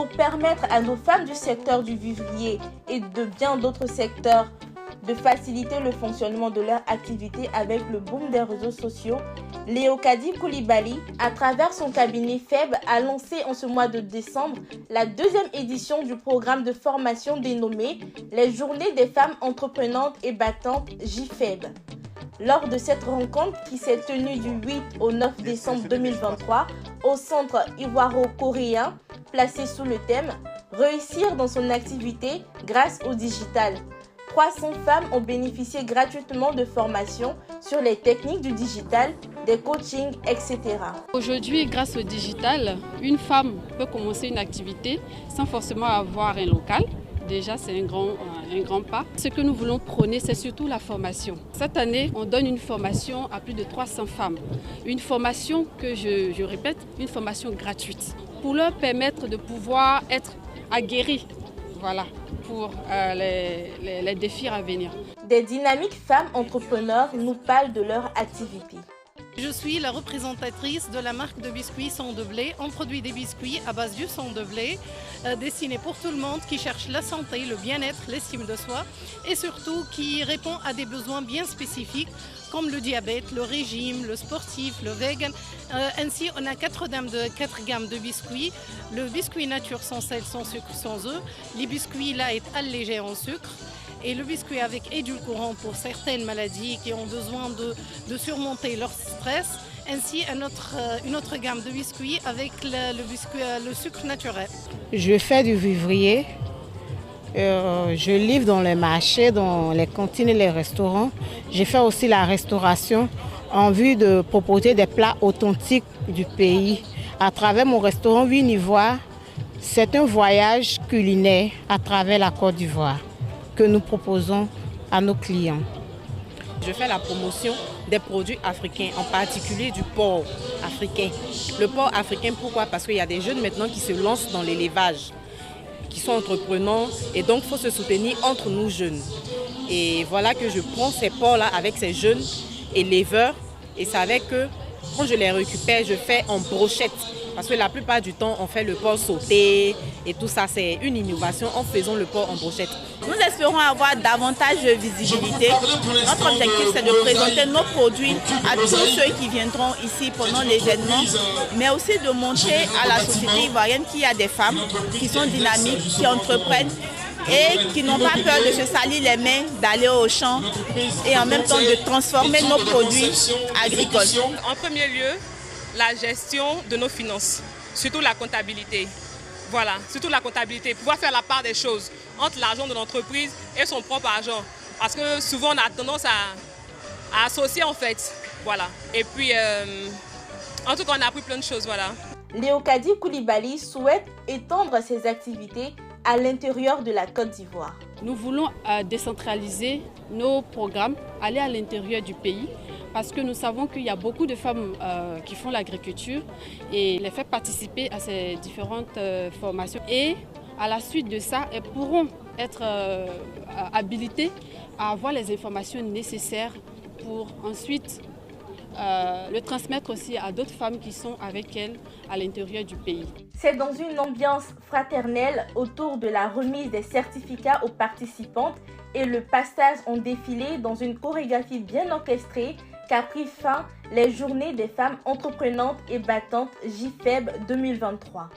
pour permettre à nos femmes du secteur du vivrier et de bien d'autres secteurs de faciliter le fonctionnement de leur activité avec le boom des réseaux sociaux, Leokadi Coulibaly, à travers son cabinet FEB, a lancé en ce mois de décembre la deuxième édition du programme de formation dénommé les Journées des femmes entreprenantes et battantes JFEB. Lors de cette rencontre qui s'est tenue du 8 au 9 décembre 2023 au centre ivoiro-coréen, placé sous le thème « Réussir dans son activité grâce au digital ». 300 femmes ont bénéficié gratuitement de formations sur les techniques du digital, des coachings, etc. Aujourd'hui, grâce au digital, une femme peut commencer une activité sans forcément avoir un local. Déjà, c'est un grand pas. Ce que nous voulons prôner, c'est surtout la formation. Cette année, on donne une formation à plus de 300 femmes. Une formation que, je répète, une formation gratuite pour leur permettre de pouvoir être aguerries. Voilà, pour les défis à venir. Des dynamiques femmes entrepreneurs nous parlent de leur activité. Je suis la représentatrice de la marque de biscuits Sang de Blé. On produit des biscuits à base du sang de blé, destinés pour tout le monde qui cherche la santé, le bien-être, l'estime de soi et surtout qui répond à des besoins bien spécifiques comme le diabète, le régime, le sportif, le vegan. Ainsi, on a 4 gammes de biscuits. Le biscuit nature sans sel, sans sucre, sans œufs. Les biscuits light allégés en sucre. Et le biscuit avec édulcorant pour certaines maladies qui ont besoin de surmonter leur stress. Ainsi, une autre gamme de biscuits avec le sucre naturel. Je fais du vivrier. Je livre dans les marchés, dans les cantines et les restaurants. J'ai fait aussi la restauration en vue de proposer des plats authentiques du pays. À travers mon restaurant Winivoire, c'est un voyage culinaire à travers la Côte d'Ivoire que nous proposons à nos clients. Je fais la promotion des produits africains, en particulier du porc africain. Le porc africain, pourquoi? Parce qu'il y a des jeunes maintenant qui se lancent dans l'élevage, qui sont entrepreneurs et donc il faut se soutenir entre nous jeunes. Et voilà que je prends ces porcs-là avec ces jeunes éleveurs et c'est avec eux, quand je les récupère, je fais en brochette. Parce que la plupart du temps, on fait le porc sauté et tout ça, c'est une innovation en faisant le porc en brochette. Nous espérons avoir davantage de visibilité. Notre objectif, c'est de présenter nos produits à tous ceux qui viendront ici pendant l'événement, mais aussi de montrer à la société ivoirienne qu'il y a des femmes qui sont dynamiques, qui entreprennent et qui n'ont pas peur de se salir les mains, d'aller au champ et en même temps de transformer nos produits agricoles. En premier lieu, la gestion de nos finances, surtout la comptabilité. Voilà, surtout la comptabilité, pouvoir faire la part des choses entre l'argent de l'entreprise et son propre argent. Parce que souvent on a tendance à associer en fait. Voilà. Et puis, en tout cas, on a appris plein de choses. Voilà. Leokadi Coulibaly souhaite étendre ses activités à l'intérieur de la Côte d'Ivoire. Nous voulons décentraliser nos programmes, aller à l'intérieur du pays, parce que nous savons qu'il y a beaucoup de femmes qui font l'agriculture et les faire participer à ces différentes formations. Et à la suite de ça, elles pourront être habilitées à avoir les informations nécessaires pour ensuite le transmettre aussi à d'autres femmes qui sont avec elles à l'intérieur du pays. C'est dans une ambiance fraternelle autour de la remise des certificats aux participantes et le passage en défilé dans une chorégraphie bien orchestrée qu'a pris fin les Journées des femmes entreprenantes et battantes JFEB 2023.